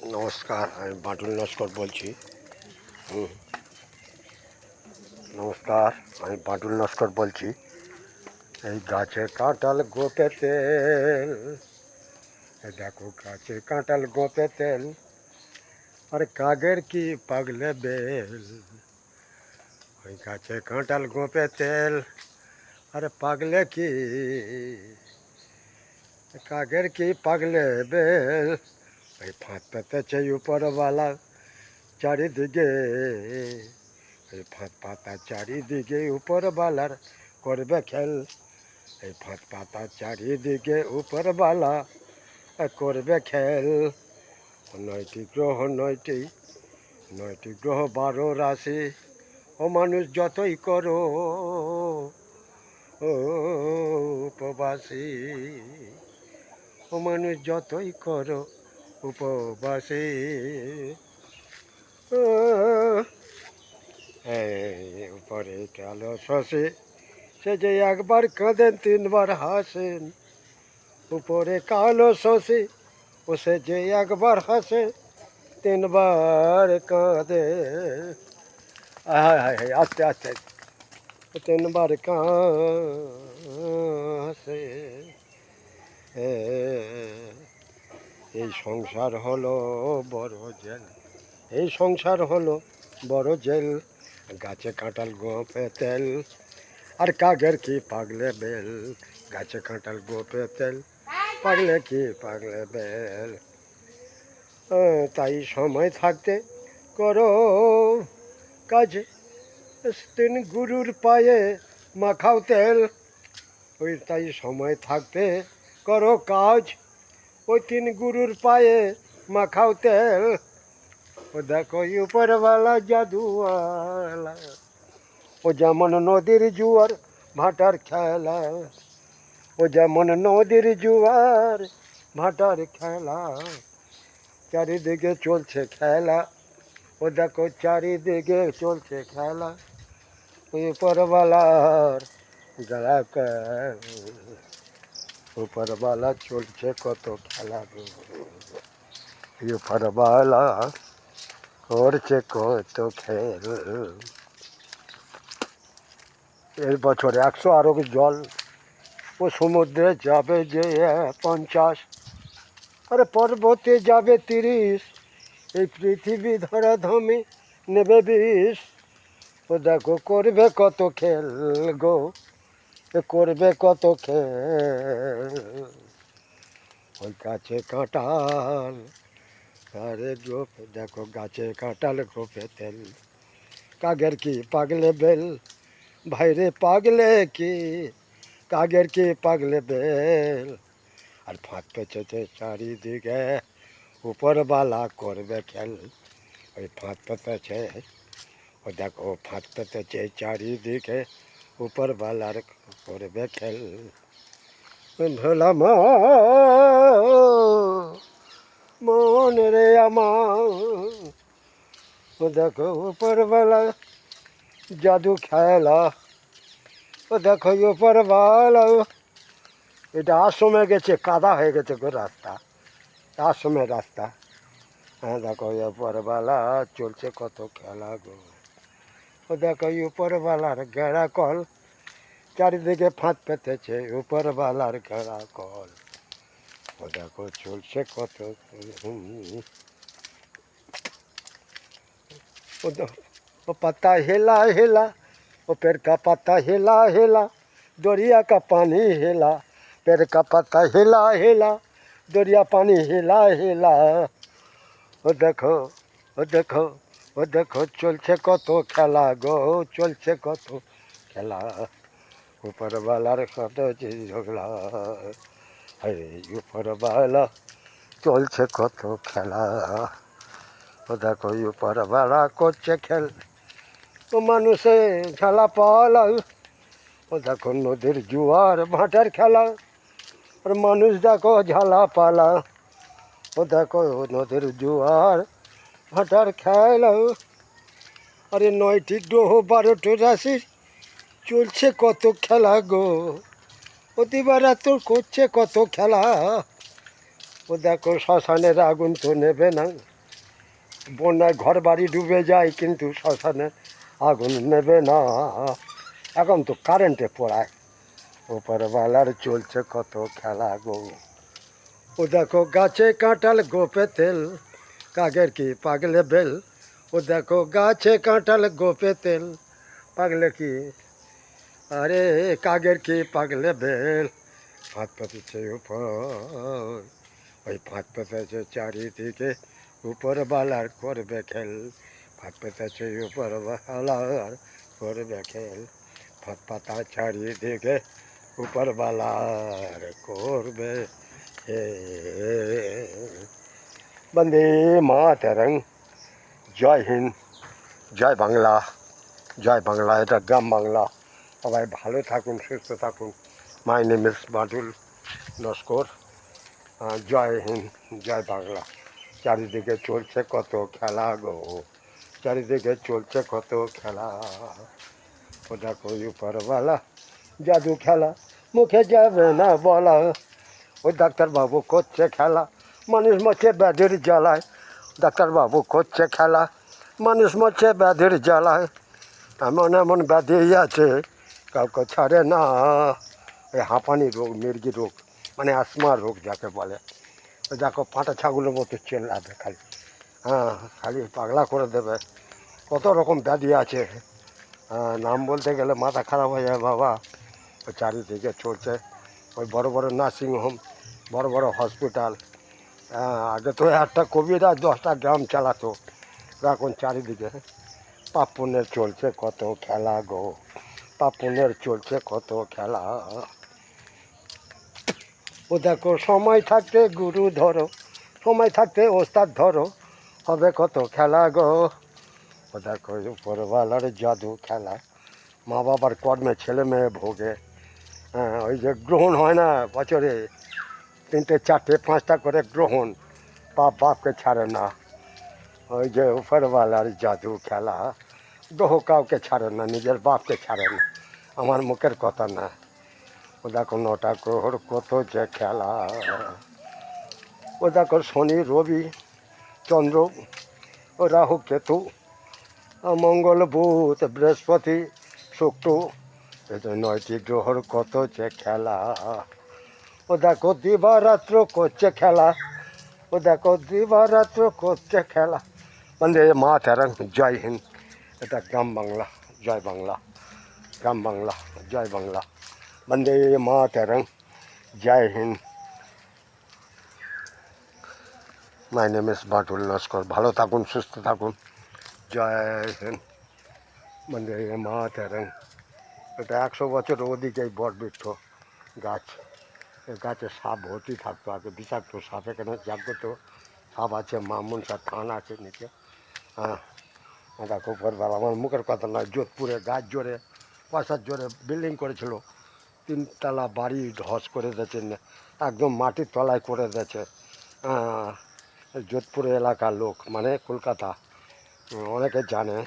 নমস্কার, আমি বাঁটুল নস্কর বলছি। নমস্কার, আমি বাঁটুল নস্কর বলছি। এই গাছে কাঁঠাল গোপে তেল, দেখো গাছে কাঁঠাল গোপে তেল, আর কাগের কি পাগলে বেল। ওই গাছে কাঁঠাল গোপে তেল, আর পাগলে কি কাগের কি পাগলে বেল। ওই ফাঁদ পেতেছে উপরওয়ালা চারিদিকে, এই ফাঁদ পাতা চারিদিকে উপরওয়ালার করবে খেল। এই ফাঁদ পাতা চারিদিকে উপরওয়ালা করবে খেল। নয়টি গ্রহ নয়টি গ্রহ 12 রাশি। ও মানুষ যতই করো ও উপবাসী, ও মানুষ যতই করো উপবাসী। উপরে কালো শশী, সে যে একবার কাঁদেন 3 বার হাসেন। উপরে কালো শশী, ও সে যে একবার হাসে 3 বার কাঁদে। আস্তে আস্তে 3 বার কাঁদে। এই সংসার হলো বড় জেল, এই সংসার হলো বড় জেল। গাছে কাঁঠাল গোপে তেল, আর কাগের কি পাগলে বেল। গাছে কাঁঠাল গোপে তেল, পাগলে কি পাগলে বেল। তাই সময় থাকতে করো কাজ, 3 গুরুর পায়ে মাখাও তেল। ওই তাই সময় থাকতে করো কাজ, ওই 3 গুরুর পায়ে মাখাও তেল। ও দেখো উপরওয়ালা জাদুওয়ালা, ও যেমন নদীর জোয়ার ভাটার খেলা, ও যেমন নদীর জোয়ার ভাটার খেলা। চারিদিকে চলছে খেলা, ও দেখো চারিদিকে চলছে খেলা। ওই উপরওয়ালার গলা, উপরওয়ালা চলছে কত খেলা গো। উপরওয়ালা করছে কত খেল। এই বছর 100 আরব জল, ও সমুদ্রে যাবে যে 50, আরে পর্বতে যাবে 30, এই পৃথিবী ধরাধমি নেবে 20। ও দেখো করবে কত খেল গো, করবে কত খেল। ওই গাছে কাঁঠাল, আরে গোপে দেখো গাছে কাঁঠাল গোপে তেল, কাগের কি পাগলে বেল। ভাইরে পাগলে কি কাগের কি পাগলে বেল। আর ফাঁদ পেঁচেছে চারিদিকে উপরওয়ালা করবে খেল। ওই ফাঁদ পেতেছে, ও দেখো ফাঁদ পেতেছে চারিদিকে উপরওয়ালার করবে খেল। ভোলা মন রে আমার, ও দেখো উপরওয়ালা জাদু খেলা। ও দেখো উপরওয়ালা, এটা আশ্রমে গেছে, কাদা হয়ে গেছে গো রাস্তা, আশ্রমের রাস্তা। হ্যাঁ দেখো উপরওয়ালা চলছে কত খেলা গো। ও দেখো উপরওয়ালার গেড়া কল, চারিদিকে ফাঁদ পেতেছে উপরওয়ালার গেড়া কল। ও দেখো চলছে কত। वो पत्ता हिला हिला, वो पेड़ का पत्ता हिला हिला, दरिया का पानी हिला। पेड़ का पत्ता हिला हिला, दरिया पानी हिला हिला। वो देखो वो देखो वो देखो चलছে কত খেলা গো, চলছে কত খেলা। উপরওয়ালার কত ঝগড়া, আরে উপরওয়ালা চলছে কত খেলা। ও দেখো উপরওয়ালা করছে খেল, ও মানুষে ঝালা পালা। ও দেখো নদীর জোয়ার ভাটার খেলা, আর মানুষ দেখো ঝালা পালা। ও দেখো নদীর জোয়ার ভাটার খেলা। আরে 9টি গ্রহ 12টি রাশি, চলছে কত খেলা গো। ও দিবারাত্র করছে কত খেলা। ও ও দেখো শ্মশানের আগুন তো নেবে না, বন্যায় ঘর বাড়ি ডুবে যায় কিন্তু শ্মশানের আগুন নেবে না। এখন তো কারেন্টে পড়ায়, উপরওয়ালার চলছে কত খেলা গো। ও দেখো গাছে কাঁঠাল গোপে তেল, কাকের কি পাগলে বেল। ও দেখো গাছে কাঁঠাল গোপে তেল, পাগলে কি, আরে কাকের কি পাগলে বেল। ফাঁদ পাতিছে উপর, ওই ফাঁদ পেতেছে চারিদিকে, উপরওয়ালার করবে খেল। ফাঁদ পেতেছে উপরওয়ালার করবে খেল, ফাঁদ পাতা চারিদিকে, উপরওয়ালার করবে হে। বন্দে মাতরং, জয় হিন্দ, জয় বাংলা, জয় বাংলা। এটা গ্রাম বাংলা। সবাই ভালো থাকুন, সুস্থ থাকুন। My name is Batul Naskar. জয় হিন্দ, জয় বাংলা। চারিদিকে চলছে কত খেলা গো, চারিদিকে চলছে কত খেলা। ও দেখো উপরওয়ালা জাদু খেলা, মুখে যাবে না বলা। ওই ডাক্তারবাবু করছে খেলা, মানুষ মরছে ব্যাধির জ্বালায়। ডাক্তারবাবু করছে খেলা, মানুষ মরছে ব্যাধির জ্বালায়। এমন এমন ব্যাধি আছে কাউকে ছাড়ে না। এই হাঁপানি রোগ, মির্গি রোগ, মানে আসমা রোগ যাকে বলে। ওই দেখো পাঁটা ছাগলের মতো চেল্লাবে খালি, হ্যাঁ খালি পাগলা করে দেবে। কত রকম ব্যাধি আছে, নাম বলতে গেলে মাথা খারাপ হয়ে যায় বাবা। ওই চারিদিকে চলছে ওই বড় বড় নার্সিংহোম, বড় বড় হসপিটাল। আগে তো একটা কোভিড আর 10টা গ্রাম চালাতো, এখন চারিদিকে পাপ পুণ্যের চলছে কত খেলা গো, পাপ পুণ্যের চলছে কত খেলা। ও দেখো সময় থাকতে গুরু ধরো, সময় থাকতে ওস্তাদ ধরো, হবে কত খেলা গো। ও দেখো উপরওয়ালার জাদু খেলা, মা বাবার কর্মে ছেলে মেয়ে ভোগে। হ্যাঁ ওই যে গ্রহণ হয় না বছরে 3টে 4টে 5টা করে গ্রহণ, বাপ বাপকে ছাড়ে না। ওই যে উপরওয়ালার জাদু খেলা, গ্রহ কাউকে ছাড়ে না, নিজের বাপকে ছাড়ে না। আমার মুখের কথা না। ও দেখো 9টা গ্রহর কত যে খেলা। ও দেখো শনি রবি চন্দ্র ও রাহু কেতু, মঙ্গল বুধ বৃহস্পতি শুক্র, এই যে 9টি গ্রহর কত যে খেলা। ও দেখো দিবারাত্র করছে খেলা, ও দেখো দিবারাত্র করছে খেলা। বন্দে মাতরং, জয় হিন্দ। এটা গ্রাম বাংলা, জয় বাংলা, গ্রাম বাংলা, জয় বাংলা। বন্দে মাতরং, জয় Hind. My name is Batul Naskar. ভালো থাকুন, সুস্থ থাকুন, জয় হিন্দ। বন্দে মাতরং। এটা 100 বছরের ওদিকে বটবৃক্ষ গাছ। এই গাছে সাপ ভর্তি থাকতো আগে, বিষাক্ত সাপ। এখানে জাগ্রত সাপ আছে, মামুনসা থান আছে নিচে। হ্যাঁ দেখো উপরবেলা, আমার মুখের কথা নয়, যোধপুরে গাছ জোরে পয়সার জোরে বিল্ডিং করেছিল, 3তলা বাড়ি ধস করে দিয়েছে, একদম মাটির তলায় করে দিয়েছে। যোধপুর এলাকার লোক, মানে কলকাতা, অনেকে জানে,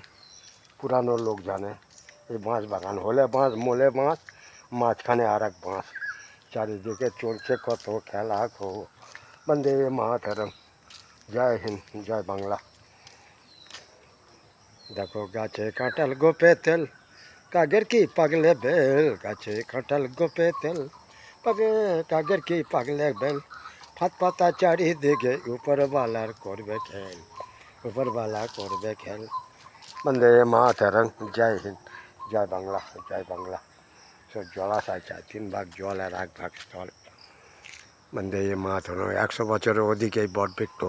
পুরানো লোক জানে। এই বাঁশ বাগান, হলে বাঁশ, মোলে বাঁশ, মাঝখানে আর এক বাঁশ, চারিদিকে চলছে কত খেলা গো। বন্দে মাতরম, জয় হিন্দ, জয় বাংলা। দেখো গাছে কাঁঠাল গোপে তেল, কাকের কি পাগলে বেল। গাছে কাঁঠাল গোপে তেল, কাকের কি পাগলে বেল। ফাঁদ পাতা চারিদিকে, উপরওয়ালার করবে খেল, উপরওয়ালা করবে খেল। বন্দে মাতরং, জয় হিন্দ, জয় বাংলা, জয় বাংলা। সব জলাশয় চাই, 3 ভাগ জল আর 1 ভাগ স্থল। বন্দে মাতরং। 100 বছরের ওদিকে বটবৃক্ষ।